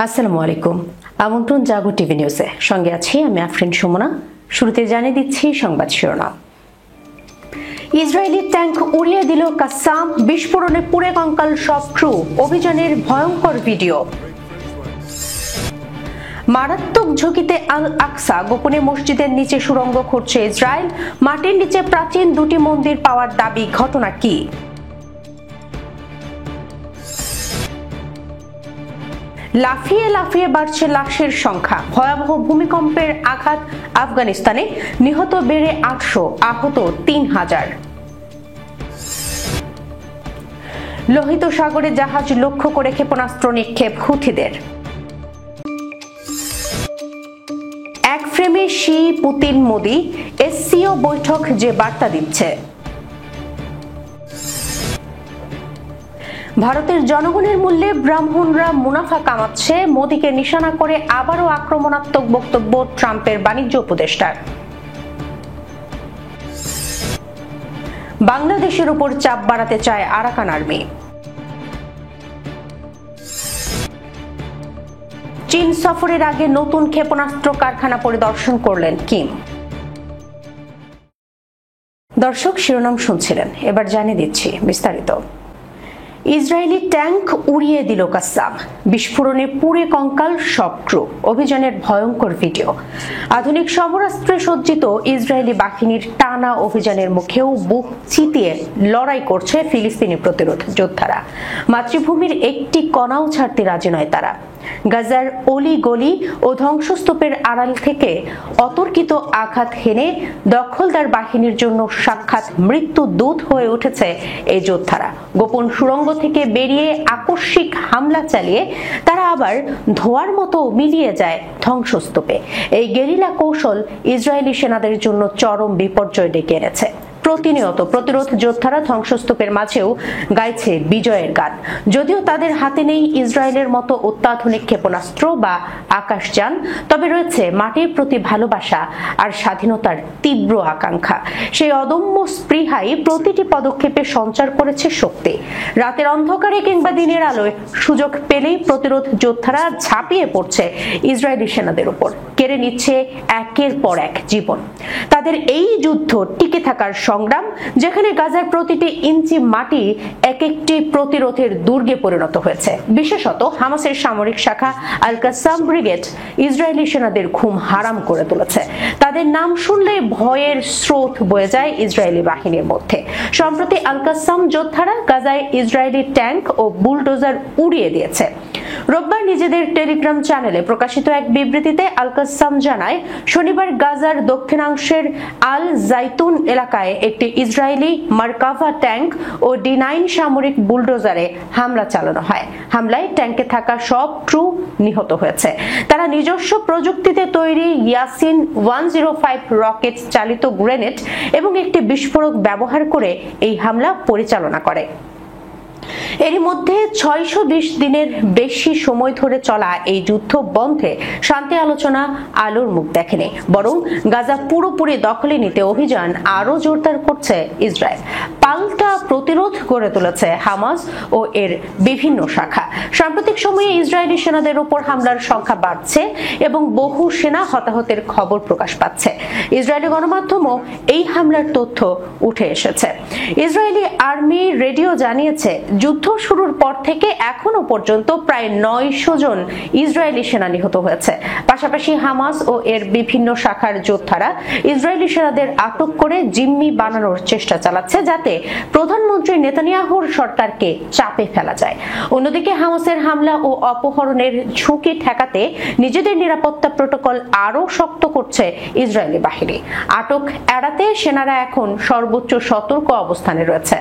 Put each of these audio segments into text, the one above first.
আসসালামু আলাইকুম। আমন্ত্রণ জাগো টিভি নিউজে, সঙ্গে আছি আমি আফরিন সুমনা। শুরুতে জানিয়ে দিচ্ছি সংবাদ শিরোনাম। ইসরায়েলি ট্যাঙ্ক উড়িয়ে দিল কাসাম, বিস্ফোরণে পুড়ে কঙ্কাল সব ক্রু, অভিযানের ভয়ঙ্কর ভিডিও। মারাত্মক ঝুঁকিতে আল আকসা, গোপনে মসজিদের নিচে সুড়ঙ্গ খুঁড়ছে ইসরায়েল, মাটির নিচে প্রাচীন দুটি মন্দির পাওয়ার দাবি, ঘটনা কি? লাফিয়ে লাফিয়ে বাড়ছে লাশের সংখ্যা, ভয়াবহ ভূমিকম্পের আঘাত আফগানিস্তানে, নিহত বেড়ে ৮০০, আহত ৩০০০। লোহিত সাগরে জাহাজ লক্ষ্য করে ক্ষেপণাস্ত্র নিক্ষেপ হুথিদের। এক ফ্রেমে শি, পুতিন, মোদি, এসসিও বৈঠক যে বার্তা দিচ্ছে। ভারতের জনগণের মূল্যে ব্রাহ্মণরা মুনাফা কামাচ্ছে, মোদিকে নিশানা করে আবারও আক্রমণাত্মক বক্তব্য ট্রাম্পের বাণিজ্য উপদেষ্টার। বাংলাদেশের উপর চাপ বাড়াতে চায় আরাকান আর্মি। চীন সফরের আগে নতুন ক্ষেপণাস্ত্র কারখানা পরিদর্শন করলেন কিম। দর্শক, শিরোনাম শুনছিলেন, এবার জানিয়ে দিচ্ছি বিস্তারিত। ইসরায়েলি ট্যাঙ্ক উড়িয়ে দিল কাসাম, বিস্ফোরণে পুড়ে কঙ্কাল সব ক্রু, অভিযানের ভয়ঙ্কর ভিডিও। আধুনিক সমরাস্ত্রে সজ্জিত ইসরায়েলি বাহিনীর টানা অভিযানের মুখেও বুক চিতিয়ে লড়াই করছে ফিলিস্তিনি প্রতিরোধ যোদ্ধারা। মাতৃভূমির একটি কণাও ছাড়তে রাজি নয় তারা। গাজার অলি গলি ও ধ্বংসস্তূপের আড়াল থেকে অতর্কিত আঘাত হেনে দখলদার বাহিনীর জন্য সাক্ষাৎ মৃত্যু দূত হয়ে উঠেছে এই যোদ্ধারা। গোপন সুড়ঙ্গ থেকে বেরিয়ে আকস্মিক হামলা চালিয়ে তারা আবার ধোঁয়ার মতো মিলিয়ে যায় ধ্বংসস্তূপে। এই গেরিলা কৌশল ইসরায়েলি সেনাদের জন্য চরম বিপর্যয় ডেকে এনেছে। প্রতিনিয়ত প্রতিরোধ যোদ্ধারা ধ্বংসস্তূপের মাঝেও গাইছে বিজয়ের গান। যদিও তাদের হাতে নেই ইসরায়েলের মতো অত্যাধুনিক ক্ষেপণাস্ত্র বা আকাশযান, তবে রয়েছে মাটির প্রতি ভালোবাসা আর স্বাধীনতার তীব্র আকাঙ্ক্ষা। সেই অদম্য স্পৃহাই প্রতিটি পদক্ষেপে সঞ্চার করেছে শক্তি। রাতের অন্ধকারে কিংবা দিনের আলোয় সুযোগ পেলেই প্রতিরোধ যোদ্ধারা ঝাঁপিয়ে পড়ছে ইসরায়েলি সেনাদের উপর, কেড়ে নিচ্ছে একের পর এক জীবন। তাদের এই যুদ্ধ টিকে থাকার সংগ্রাম, যেখানে গাজার প্রতিটি ইঞ্চি মাটি এক একটি প্রতিরোধের দুর্গে পরিণত হয়েছে। বিশেষত হামাসের সামরিক শাখা আল কাসাম ব্রিগেড ইসরায়েলি সেনাদের ঘুম হারাম করে তুলেছে। তাদের নাম শুনলে ভয়ের স্রোত বয়ে যায় ইসরায়েলি বাহিনীর মধ্যে। সম্প্রতি আল কাসাম যোদ্ধারা গাজায় ইসরায়েলি ট্যাঙ্ক ও বুলডোজার উড়িয়ে দিয়েছে। রোববার নিজেদের টেলিগ্রাম চ্যানেলে প্রকাশিত এক বিবৃতিতে আল কাসাম জানায়, শনিবার গাজার দক্ষিণাংশের আল জাইতুন এলাকায় একটি ইসরায়েলি মার্কাভা ট্যাঙ্ক ও D9 সামরিক বুলডোজারে হামলা চালানো হয়। হামলায় ট্যাঙ্কে থাকা সব ক্রু নিহত হয়েছে। তারা নিজস্ব প্রযুক্তিতে তৈরি ইয়াসিন 105 রকেট চালিত গ্রেনেড এবং একটি বিস্ফোরক ব্যবহার করে এই হামলা পরিচালনা করে। এরই মধ্যে ৬২০ দিনের বেশি সময় ধরে চলা এই যুদ্ধ বন্ধে শান্তি আলোচনা আলোর মুখ দেখেনি, বরং গাজা পুরোপুরি দখলে নিতে অভিযান আরো জোরদার করছে ইসরায়েল। পাল্টা প্রতিরোধ গড়ে তুলেছে হামাস ও এর বিভিন্ন শাখা। সাম্প্রতিক সময়ে ইসরায়েলি সেনাদের উপর হামলার সংখ্যা বাড়ছে এবং বহু সেনা হতাহতের খবর প্রকাশ পাচ্ছে। ইসরায়েলি গণমাধ্যমও এই হামলার তথ্য উঠে এসেছে। ইসরায়েলি আর্মি রেডিও জানিয়েছে, যুদ্ধ শুরুর পর থেকে এখনো পর্যন্ত প্রায় ৯০০ জন ইসরায়েলি সেনা নিহত হয়েছে। পাশাপাশি হামাস ও এর বিভিন্ন শাখার যোদ্ধারা ইসরায়েলি সেনাদের আটক করে জিম্মি বানানোর চেষ্টা চালাচ্ছে, যাতে প্রধানমন্ত্রী নেতানিয়াহুর সরকারকে চাপে ফেলা যায়। অন্যদিকে হামাসের হামলা ও অপহরণের ঝুঁকি ঠেকাতে নিজেদের নিরাপত্তা প্রটোকল আরো শক্ত করছে ইসরায়েলি বাহিনী। আটক এড়াতে সেনারা এখন সর্বোচ্চ সতর্ক অবস্থানে রয়েছে।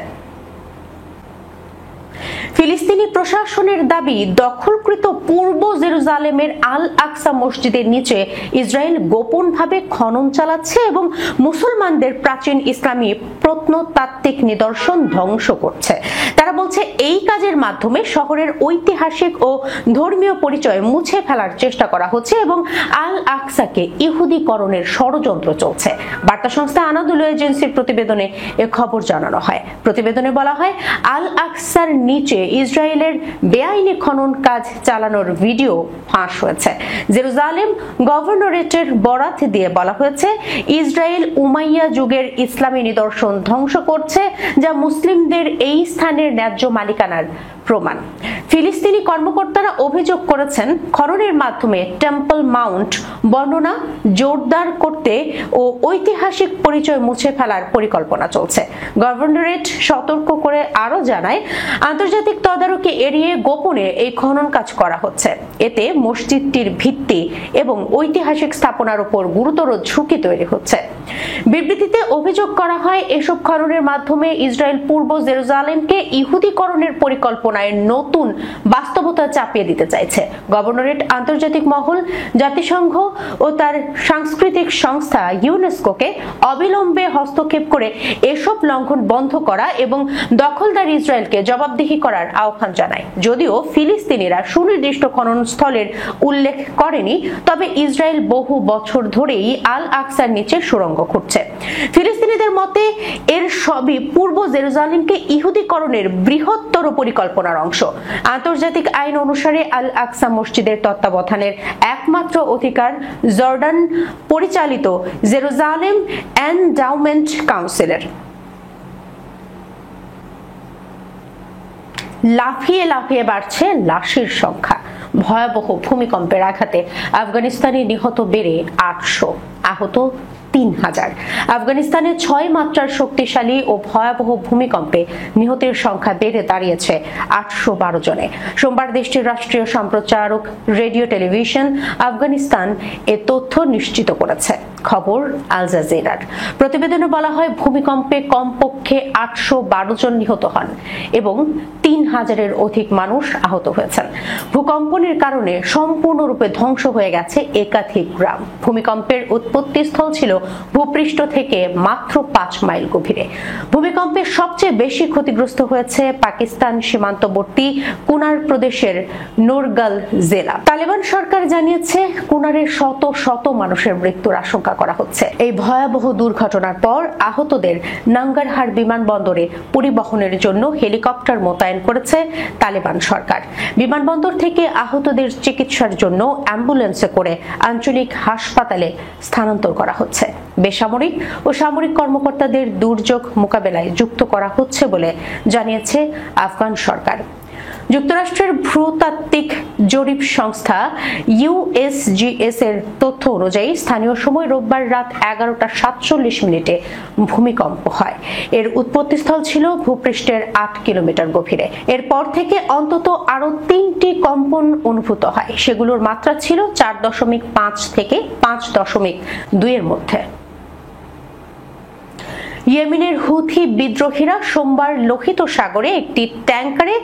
ফিলিস্তিনি প্রশাসনের দাবি, দখলকৃত পূর্ব জেরুজালেমের আল আকসা মসজিদের নিচে ইসরায়েল গোপনভাবে খনন চালাচ্ছে এবং মুসলমানদের প্রাচীন ইসলামী প্রত্নতাত্ত্বিক নিদর্শন ধ্বংস করছে। তারা বলছে এই কাজের মাধ্যমে শহরের ঐতিহাসিক ও ধর্মীয় পরিচয় মুছে ফেলার চেষ্টা করা হচ্ছে এবং আল আকসাকে ইহুদিকরণের ষড়যন্ত্র চলছে। বার্তা সংস্থা আনাদুলু এজেন্সির প্রতিবেদনে এ খবর জানানো হয়। প্রতিবেদনে বলা হয়, আল আকসার নিচে ইসরায়েলের বেআইনি খনন কাজ চালানোর ভিডিও ফাঁস হয়েছে। জেরুজালেম গভর্নরেটের বরাত দিয়ে বলা হয়েছে, ইসরায়েল উমাইয়া যুগের ইসলামী নিদর্শন ধ্বংস করছে, যা মুসলিমদের এই স্থানের ন্যায্য মালিকানার প্রমাণ। ফিলিস্তিনি কর্মকর্তারা অভিযোগ করেছেন, খননের মাধ্যমে টেম্পল মাউন্ট বর্ণনা জোরদার করতে ও ঐতিহাসিক পরিচয় মুছে ফেলার পরিকল্পনা চলছে। গভর্নরেট সতর্ক করে আরো জানায়, আন্তর্জাতিক তদারকি এড়িয়ে গোপনে এই খনন কাজ করা হচ্ছে। এতে মসজিদটির ভিত্তি এবং ঐতিহাসিক স্থাপনার উপর গুরুতর ঝুঁকি তৈরি হচ্ছে। বিবৃতিতে অভিযোগ করা হয়, এসব খননের মাধ্যমে ইসরায়েল পূর্ব জেরুজালেমকে ইহুদিকরণের পরিকল্পনায় নতুন বাস্তবতা চাপিয়ে দিতে চাইছে। গভর্নরেট আন্তর্জাতিক মহল, জাতিসংঘ ও তার সাংস্কৃতিক সংস্থা ইউনেস্কোকে অবিলম্বে হস্তক্ষেপ করে এসব লঙ্ঘন বন্ধ করা এবং দখলদার ইসরায়েলকে জবাবদিহি করার আহ্বান জানায়। যদিও ফিলিস্তিনিরা সুনির্দিষ্ট খননস্থলের উল্লেখ করেনি, তবে ইসরায়েল বহু বছর ধরেই আল আকসার নিচে সুড়ঙ্গ খুঁড়ছে। ফিলিস্তিনিদের মতে এর সবই পূর্ব জেরুজালেমকে ইহুদিকরণের বৃহত্তর পরিকল্পনার অংশ। আন্তর্জাতিক আইন অনুসারে আল আকসা মসজিদের তত্ত্বাবধানের একমাত্র অধিকার জর্ডান পরিচালিত জেরুজালেম এন্ডাউমেন্ট কাউন্সিলের। লাফিয়ে লাফিয়ে বাড়ছে লাশের সংখ্যা। ভয়াবহ ভূমিকম্পের আঘাতে আফগানিস্তানে নিহত বেড়ে 800, আহত 3000। আফগানিস্তানে 6 মাত্রার শক্তিশালী ও ভয়াবহ ভূমিকম্পে নিহতের সংখ্যা বেড়ে দাঁড়িয়েছে 812 জনে। সোমবার দেশটির রাষ্ট্রীয় সম্প্রচারক রেডিও টেলিভিশন আফগানিস্তান এ তথ্য নিশ্চিত করেছে। খবর আল জাজিরার। প্রতিবেদনে বলা হয়, ভূমিকম্পে কমপক্ষে 812 জন নিহত হন এবং 3000-এর অধিক মানুষ আহত হয়েছেন। ভূকম্পনের কারণে সম্পূর্ণরূপে ধ্বংস হয়ে গেছে একাধিক গ্রাম। ভূমিকম্পের উৎপত্তিস্থল ছিল ভূপৃষ্ঠ থেকে মাত্র 5 মাইল গভীরে। ভূমিকম্পে সবচেয়ে বেশি ক্ষতিগ্রস্ত হয়েছে পাকিস্তান সীমান্তবর্তী কুনার প্রদেশের নুরগাল জেলা। তালেবান সরকার জানিয়েছে, কুনারের শত শত মানুষের মৃত্যুর আশঙ্কা করা হচ্ছে। এই ভয়াবহ দুর্ঘটনার পর আহতদের নাঙ্গারহার বিমানবন্দরে পরিবহনের জন্য হেলিকপ্টার মোতায়েন করেছে তালেবান সরকার। বিমানবন্দর থেকে আহতদের চিকিৎসার জন্য অ্যাম্বুলেন্সে করে আঞ্চলিক হাসপাতালে স্থানান্তর করা হচ্ছে। বেসামরিক ও সামরিক কর্মকর্তাদের দুর্যোগ মোকাবেলায় যুক্ত করা হচ্ছে বলে জানিয়েছে আফগান সরকার। যুক্তরাষ্ট্রের ভূতাত্ত্বিক জরিপ সংস্থা ইউএসজিএস এর তথ্য অনুযায়ী স্থানীয় সময় রোববার রাত 11:47 ভূমিকম্প হয়। এর উৎপত্তিস্থল ছিল ভূপৃষ্ঠের 8 কিলোমিটার গভীরে। এরপর থেকে অন্তত আরো 3টি কম্পন অনুভূত হয়। সেগুলোর মাত্রা ছিল 4.5 থেকে 5.2 এর মধ্যে। ইয়েমেনের হুথি বিদ্রোহীরা সোমবার লোহিত সাগরে একটি ট্যাঙ্কারে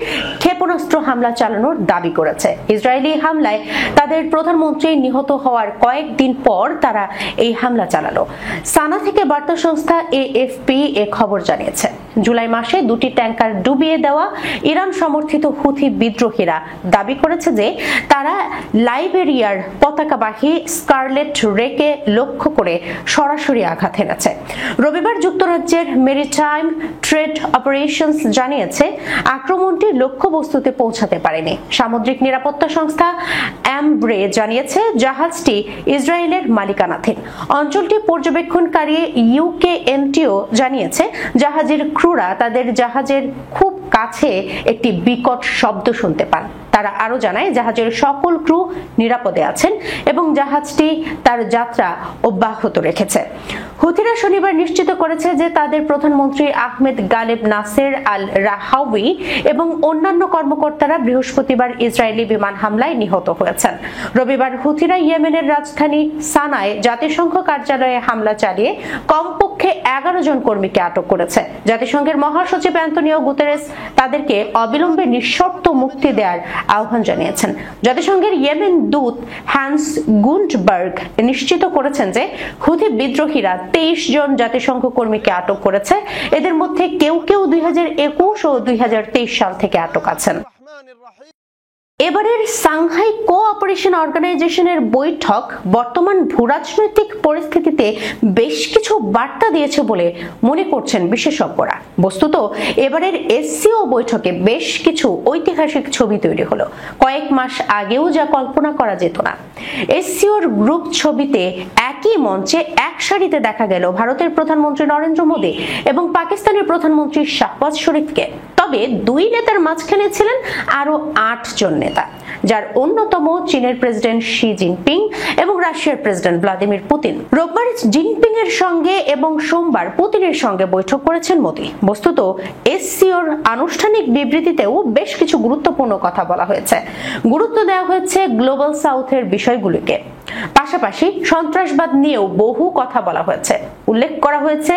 ক্ষেপণাস্ত্র হামলা চালানোর দাবি করেছে। ইসরায়েলি হামলায় তাদের প্রধানমন্ত্রী নিহত হওয়ার কয়েকদিন পর তারা এই হামলা চালালো। সানা থেকে বার্তা সংস্থা এএফপি এ খবর জানিয়েছে। জুলাই মাসে 2টি ট্যাঙ্কার ডুবিয়ে দেওয়া ইরান সমর্থিত হুথি বিদ্রোহীরা দাবি করেছে যে তারা লাইবেরিয়ার পতাকাবাহী স্কারলেট রেকে লক্ষ্য করে সরাসরি আঘাত এনেছে। রবিবার যুক্তরাজ্যের মেরিটাইম ট্রেড অপারেশনস জানিয়েছে আক্রমণটি লক্ষ্যবস্তুতে পৌঁছাতে পারেনি। সামুদ্রিক নিরাপত্তা সংস্থা অ্যামব্রে জানিয়েছে জাহাজটি ইসরায়েলের মালিকানাধীন। অঞ্চলটি পর্যবেক্ষণকারী ইউকেএমটিও জানিয়েছে জাহাজের ক্রুরা তাদের জাহাজের খুব কাছে একটি বিকট শব্দ শুনতে পান। তারা আরো জানায় জাহাজের সকল ক্রু নিরাপদে আছেন এবং জাহাজটি তার যাত্রা অব্যাহত রেখেছে। হুথিরা শনিবার নিশ্চিত করেছে যে তাদের প্রধানমন্ত্রী আহমেদ গালেব নাসের আল রাহাউই এবং অন্যান্য কর্মকর্তারা বৃহস্পতিবার ইসরায়েলি বিমান হামলায় নিহত হয়েছেন। রবিবার হুথিরা ইয়েমেনের রাজধানী সানায় জাতিসংঘ কার্যালয়ে হামলা চালিয়ে কমপক্ষে কক্ষে 11 জন কর্মীকে আটক করেছে। জাতিসংঘের মহাসচিব অ্যান্টনিও গুতেরেস তাদেরকে অবিলম্বে নিঃশর্ত মুক্তি দেওয়ার আহ্বান জানিয়েছেন। জাতিসংঘের ইয়েমেন দূত হ্যান্স গুন্টবার্গ নিশ্চিত করেছেন যে হুথি বিদ্রোহীরা 23 জন জাতিসংঘ কর্মীকে আটক করেছে। এদের মধ্যে কেউ কেউ 2021 ও 2023 সাল থেকে আটক আছেন। এবারের সাংহাই কোঅপারেশন অর্গানাইজেশনের বৈঠক বর্তমান ভূরাজনৈতিক পরিস্থিতিতে বেশ কিছু বার্তা দিয়েছে বলে মনে করছেন বিশেষজ্ঞরা। বস্তুত এবারের এসসিও বৈঠকে বেশ কিছু ঐতিহাসিক ছবি তৈরি হলো। কয়েক মাস আগেও যা কল্পনা করা যেত না। এসসিওর গ্রুপ ছবিতে একই মঞ্চে এক সারিতে দেখা গেল ভারতের প্রধানমন্ত্রী নরেন্দ্র মোদী এবং পাকিস্তানের প্রধানমন্ত্রী শাহবাজ শরীফকে। তবে দুই নেতার মাঝখানে ছিলেন আরো 8 জন নেতা, যার অন্যতম চীনের প্রেসিডেন্ট শি জিনপিং এবং রাশিয়ার প্রেসিডেন্ট ভ্লাদিমির পুতিন। রোববার জিনপিং এর সঙ্গে এবং সোমবার পুতিনের সঙ্গে বৈঠক করেছেন মোদী। বস্তুত এসসিওর আনুষ্ঠানিক বিবৃতিতেও বেশ কিছু গুরুত্বপূর্ণ কথা বলা হয়েছে। গুরুত্ব দেওয়া হয়েছে গ্লোবাল সাউথের বিষয়গুলিকে, পাশাপাশি সন্ত্রাসবাদ নিয়েও বহু কথা বলা হয়েছে। উল্লেখ করা হয়েছে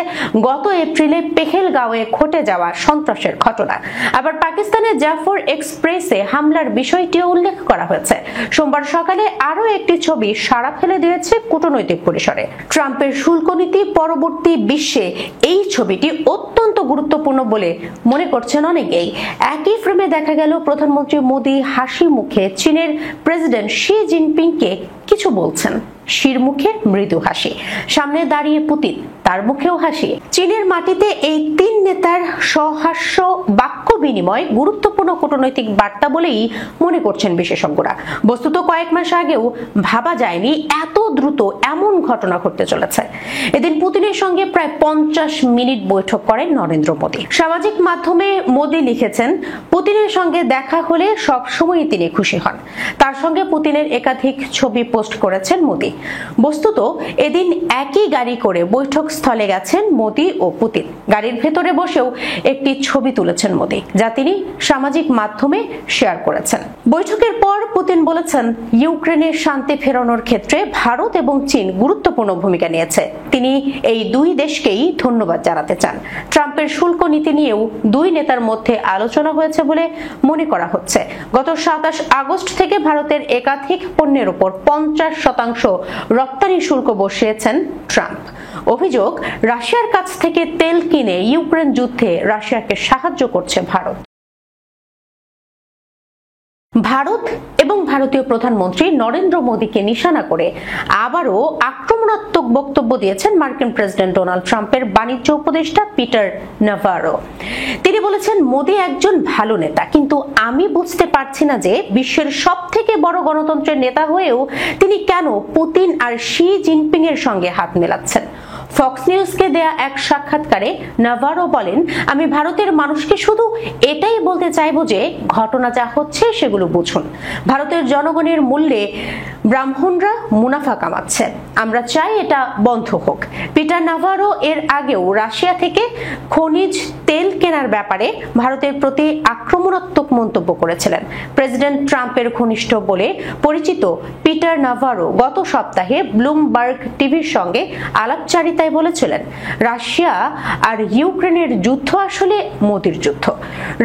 গত এপ্রিলে পেহেলগাঁওয়ে ঘটে যাওয়া সন্ত্রাসের ঘটনা। আবার পাকিস্তানের জাফর এক্সপ্রেসে হামলার বিষয়টিও উল্লেখ করা হয়েছে। সোমবার সকালে আরো একটি ছবি সাড়া ফেলে দিয়েছে কূটনৈতিক পরিসরে। ট্রাম্পের শুল্ক নীতি পরবর্তী বিশ্বে এই ছবিটি অত্যন্ত গুরুত্বপূর্ণ বলে মনে করছেন অনেকেই। একই ফ্রেমে দেখা গেল প্রধানমন্ত্রী মোদী হাসি মুখে চীনের প্রেসিডেন্ট শি জিনপিংকে কিছু বলছেন। শির মুখে মৃদু হাসি, সামনে দাঁড়িয়ে পুতিন, তার মুখেও হাসি। চীনের মাটিতে এই 3 নেতার সহাস্য বাক্য বিনিময় গুরুত্বপূর্ণ কূটনৈতিক বার্তা বলেই মনে করছেন বিশেষজ্ঞরা। বস্তুত কয়েক মাস আগেও ভাবা যায়নি এত দ্রুত এমন ঘটনা ঘটতে চলেছে। এদিন পুতিনের সঙ্গে প্রায় 50 মিনিট বৈঠক করেন নরেন্দ্র মোদী। সামাজিক মাধ্যমে মোদী লিখেছেন, পুতিনের সঙ্গে দেখা হলে সব সময়ই তিনি খুশি হন। তার সঙ্গে পুতিনের একাধিক ছবি পোস্ট করেছেন মোদী। বস্তুত এদিন একই গাড়ি করে বৈঠক স্থলে গেছেন মোদী ও পুতিন। গাড়ির ভেতরে বসেও একটি ছবি তুলেছেন মোদী, যা তিনি সামাজিক মাধ্যমে শেয়ার করেছেন। বৈঠকের পর পুতিন বলেছেন, ইউক্রেনের শান্তি ফেরানোর ক্ষেত্রে ভারত এবং চীন গুরুত্বপূর্ণ ভূমিকা নিয়েছে। তিনি এই দুই দেশকেই ধন্যবাদ জানাতে চান। ট্রাম্পের শুল্ক নীতি নিয়েও দুই নেতার মধ্যে আলোচনা হয়েছে বলে মনে করা হচ্ছে। গত 27 আগস্ট থেকে ভারতের একাধিক পণ্যের উপর 50% রপ্তানি শুল্ক বসিয়েছেন ট্রাম্প। অভিযোগ, রাশিয়ার কাছ থেকে তেল কিনে ইউক্রেন যুদ্ধে রাশিয়াকে সাহায্য করছে ভারত। ভারত এবং ভারতীয় প্রধানমন্ত্রী নরেন্দ্র মোদীকে নিশানা করে আবারও আক্রমণাত্মক বক্তব্য দিয়েছেন মার্কিন প্রেসিডেন্ট ডোনাল্ড ট্রাম্পের বাণিজ্য উপদেষ্টা পিটার নাভারো। তিনি বলেছেন, মোদী একজন ভালো নেতা, কিন্তু আমি বুঝতে পারছি না যে বিশ্বের সবথেকে বড় গণতন্ত্রের নেতা হয়েও তিনি কেন পুতিন আর শি জিনপিং এর সঙ্গে হাত মেলাচ্ছেন। ফক্স নিউজকে দেয়া এক সাক্ষাৎকারে নাভারো বলেন, আমি ভারতের মানুষকে শুধু এটাই বলতে চাইবো যে ঘটনা যা হচ্ছে সেগুলো বুঝুন। ভারতের জনগণের মূল্যে ব্রাহ্মণরা মুনাফা কামাচ্ছে, আমরা চাই এটা বন্ধ হোক। পিটার নাভারো এর আগেও রাশিয়া থেকে খনিজ তেল কেনার ব্যাপারে ভারতের প্রতি আক্রমণাত্মক মন্তব্য করেছিলেন। প্রেসিডেন্ট ট্রাম্পের ঘনিষ্ঠ বলে পরিচিত পিটার নাভারো গত সপ্তাহে ব্লুমবার্গ টিভির সঙ্গে আলাপচারিতায় বলেছিলেন, রাশিয়া আর ইউক্রেনের যুদ্ধ আসলে মোদির যুদ্ধ।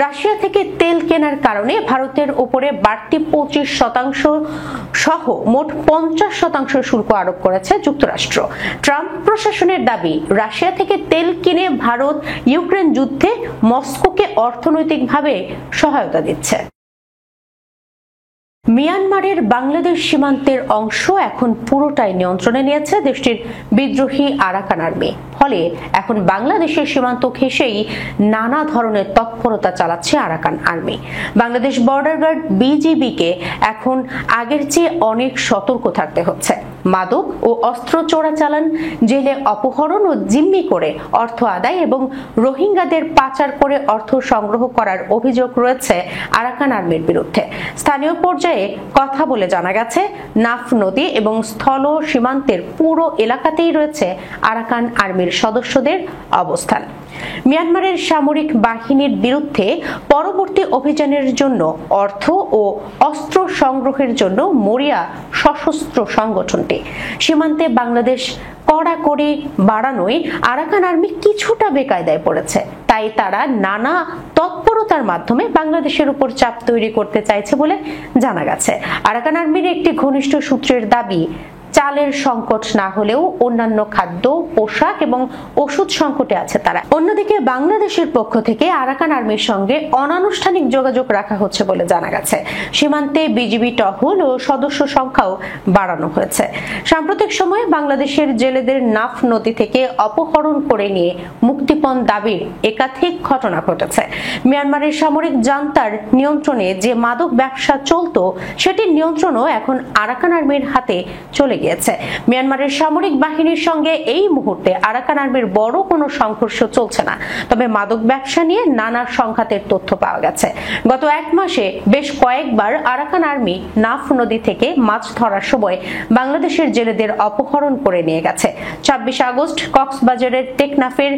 রাশিয়া থেকে তেল কেনার কারণে ভারতের উপরে বাড়তি 25% সহ মোট 50% শুল্ক আরোপ করেছে যুক্তরাষ্ট্র। ট্রাম্প প্রশাসনের দাবি, রাশিয়া থেকে তেল কিনে ভারত ইউক্রেন যুদ্ধে মস্কোকে অর্থনৈতিকভাবে সহায়তা দিচ্ছে। মিয়ানমারের বাংলাদেশ সীমান্তের অংশ এখন পুরোটাই নিয়ন্ত্রণে নিয়েছে দেশটির বিদ্রোহী আরাকান আর্মি। ফলে এখন বাংলাদেশের সীমান্ত ঘেঁষেই নানা ধরনের তৎপরতা চালাচ্ছে Arakan army. Bangladesh border guard বিজিবিকে এখন আগের চেয়ে অনেক সতর্ক থাকতে হচ্ছে। মাদক ও অস্ত্র চোরাচালান, জেলে অপহরণ ও জিম্মি করে অর্থ আদায় এবং রোহিঙ্গাদের পাচার করে অর্থ সংগ্রহ করার অভিযোগ রয়েছে আরাকান আর্মির বিরুদ্ধে। স্থানীয় পর্যায়ে কথা বলে জানা গেছে, নাফ নদী এবং স্থল সীমান্তের পুরো এলাকাতেই রয়েছে আরাকান আর্মির সদস্যদের অবস্থান। মিয়ানমারের সামরিক বাহিনীর বিরুদ্ধে পরবর্তী অভিযানের জন্য অর্থ ও অস্ত্র সংগ্রহের জন্য মরিয়া সশস্ত্র সংগঠনটি। সীমান্তে বাংলাদেশ কড়াকড়ি বাড়ানোয় আরাকান আর্মি কিছুটা বেকায়দায় পড়েছে, তাই তারা নানা তৎপরতার মাধ্যমে বাংলাদেশের উপর চাপ তৈরি করতে চাইছে বলে জানা গেছে। আরাকান আর্মির একটি ঘনিষ্ঠ সূত্রের দাবি, চালের সংকট না হলেও অন্যান্য খাদ্য, পোশাক এবং ওষুধ সংকটে আছে তারা। অন্যদিকে বাংলাদেশের পক্ষ থেকে আরাকান আর্মির সঙ্গে অনানুষ্ঠানিক যোগাযোগ রাখা হচ্ছে বলে জানা গেছে। সীমান্তে বিজিবি টহল ও সদস্য সংখ্যাও বাড়ানো হয়েছে। সাম্প্রতিক সময়ে বাংলাদেশের জেলেদের নাফ নদী থেকে অপহরণ করে নিয়ে মুক্তিপণ দাবির একাধিক ঘটনা ঘটেছে। মিয়ানমারের সামরিক জান্তার নিয়ন্ত্রণে যে মাদক ব্যবসা চলত, সেটির নিয়ন্ত্রণও এখন আরাকান আর্মির হাতে চলে গেছে। মিয়ানমারের সামরিক বাহিনীর সঙ্গে এই মুহূর্তে আরাকান আর্মির বড় কোনো সংঘর্ষ চলছে না, তবে মাদক ব্যবসা নিয়ে নানা সংঘাতের তথ্য পাওয়া গেছে। গত এক মাসে বেশ কয়েকবার আরাকান আর্মি নাফ নদী থেকে মাছ ধরার সময় বাংলাদেশের জেলেদের অপহরণ করে নিয়ে গেছে। 26 আগস্ট কক্সবাজারের টেকনাফের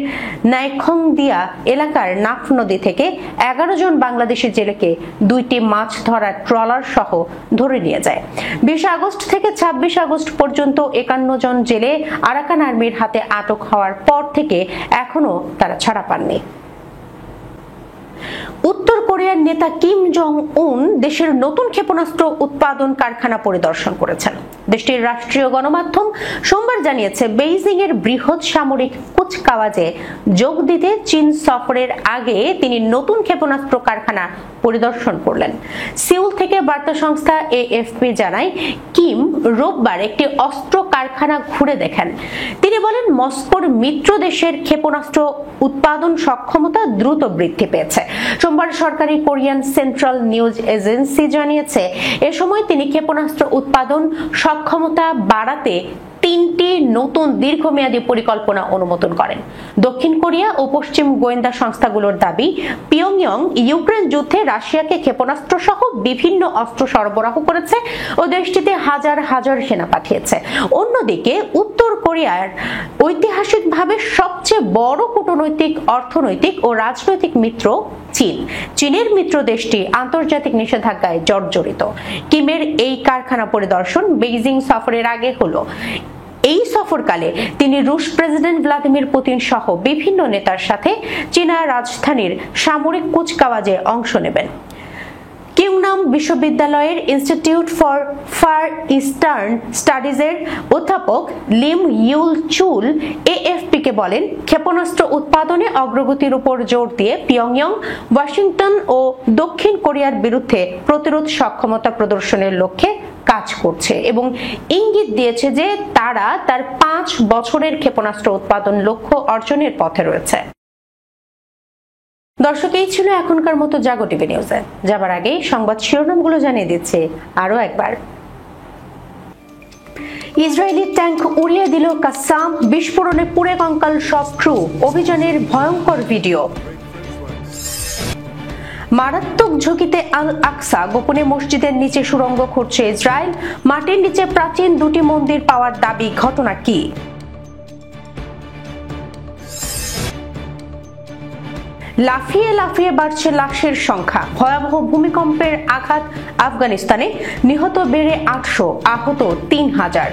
নাইখংদিয়া এলাকার নাফ নদী থেকে 11 জন বাংলাদেশি জেলেকে 2টি মাছ ধরার ট্রলার সহ ধরে নিয়ে যায়। 20 আগস্ট থেকে 26 আগস্ট পর্যন্ত 51 জন জেলে আরাকান আর্মির হাতে আটক হওয়ার পর থেকে এখনো তারা ছাড়া পাননি। উত্তর কোরিয়ার নেতা কিম জং উন দেশের নতুন ক্ষেপণাস্ত্র উৎপাদন কারখানা পরিদর্শন করেছেন। দেশটির রাষ্ট্রীয় গণমাধ্যম সোমবার জানিয়েছে, বেইজিং এর বৃহৎ সামরিক কুচকাওয়াজে যোগ দিতে চীন সফরের আগে তিনি নতুন ক্ষেপণাস্ত্র কারখানা পরিদর্শন করলেন। সিউল থেকে বার্তা সংস্থা এএফপি জানায়, কিম রোববার একটি অস্ত্র কারখানা ঘুরে দেখেন। তিনি বলেন, মস্কোর মিত্র দেশের ক্ষেপণাস্ত্র উৎপাদন সক্ষমতা দ্রুত বৃদ্ধি পেয়েছে। সোমবার সরকারি কোরিয়ান সেন্ট্রাল নিউজ এজেন্সি জানিয়েছে, এ সময় তিনি ক্ষেপণাস্ত্র উৎপাদন সক্ষমতা বাড়াতে 3টি নতুন দীর্ঘমেয়াদী পরিকল্পনা অনুমোদন করেন। দক্ষিণ কোরিয়া ও পশ্চিম গোয়েন্দা সংস্থাগুলোর দাবি, পিয়ংইয়ং ইউক্রেন যুদ্ধে রাশিয়াকে ক্ষেপণাস্ত্র সহ বিভিন্ন অস্ত্র সরবরাহ করেছে ও দেশটিতে হাজার হাজার সেনা পাঠিয়েছে। অন্যদিকে উত্তর কোরিয়ার ঐতিহাসিকভাবে সবচেয়ে বড় কূটনৈতিক, অর্থনৈতিক ও রাজনৈতিক মিত্র চীন। চীনের মিত্র দেশটি আন্তর্জাতিক নিষেধাজ্ঞায় জর্জরিত। কিমের এই কারখানা পরিদর্শন বেইজিং সফরের আগে হলো। এই সফরকালে তিনি রুশ প্রেসিডেন্ট ভ্লাদিমির পুতিন সহ বিভিন্ন নেতার সাথে চীনা রাজধানীর সামরিক কুচকাওয়াজে অংশ নেবেন। কিংনাম বিশ্ববিদ্যালয়ের ইনস্টিটিউট ফর ফার ইস্টার্ন স্টাডিজের অধ্যাপক লিম ইউল চুল এএফপিকে বলেন, ক্ষেপণাস্ত্র উৎপাদনে অগ্রগতির উপর জোর দিয়ে পিয়ংইয়ং ওয়াশিংটন ও দক্ষিণ কোরিয়ার বিরুদ্ধে প্রতিরোধ সক্ষমতা প্রদর্শনের লক্ষ্যে কাজ করছে এবং ইঙ্গিত দিয়েছে যে তারা তার 5 বছরের ক্ষেপণাস্ত্র উৎপাদন লক্ষ্য অর্জনের পথে রয়েছে। দর্শক, এই ছিল এখনকার মতো জাগো টিভি নিউজে। যাবার আগে সংবাদ শিরোনামগুলো জানিয়ে দিচ্ছে আরো একবার। ইসরায়েলি ট্যাঙ্ক উড়িয়ে দিল কাসাম, বিস্ফোরণে পুড়ে কঙ্কাল সব ক্রু, অভিযানের ভয়ঙ্কর ভিডিও। মারাত্মক ঝুঁকিতে আল আকসা, গোপনে মসজিদের নিচে সুড়ঙ্গ খুঁড়ছে ইসরায়েল, মাটির নিচে প্রাচীন 2টি মন্দির পাওয়ার দাবি, ঘটনা কি? লাফিয়ে লাফিয়ে বাড়ছে লাশের সংখ্যা, ভয়াবহ ভূমিকম্পের আঘাত আফগানিস্তানে, নিহত বেড়ে 800, আহত 3000।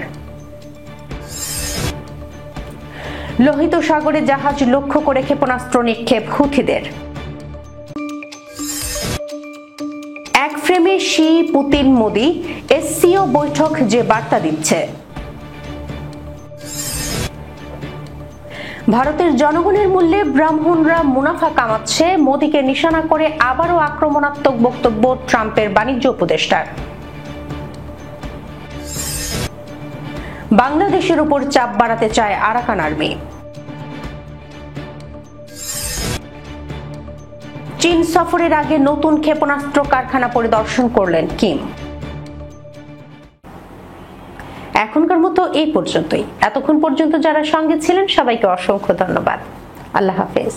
লোহিত সাগরে জাহাজ লক্ষ্য করে ক্ষেপণাস্ত্র নিক্ষেপ হুথিদের। এক ফ্রেমে শি, পুতিন, মোদি, এসসিও বৈঠক যে বার্তা দিচ্ছে। ভারতের জনগণের মূল্যে ব্রাহ্মণরা মুনাফা কামাচ্ছে, মোদিকে নিশানা করে আবারও আক্রমণাত্মক বক্তব্য ট্রাম্পের বাণিজ্য উপদেষ্টার। বাংলাদেশের উপর চাপ বাড়াতে চায় আরাকান আর্মি। চীন সফরের আগে নতুন ক্ষেপণাস্ত্র কারখানা পরিদর্শন করলেন কিম। এখনকার মতো এই পর্যন্তই। এতক্ষণ পর্যন্ত যারা সঙ্গে ছিলেন সবাইকে অসংখ্য ধন্যবাদ। আল্লাহ হাফেজ।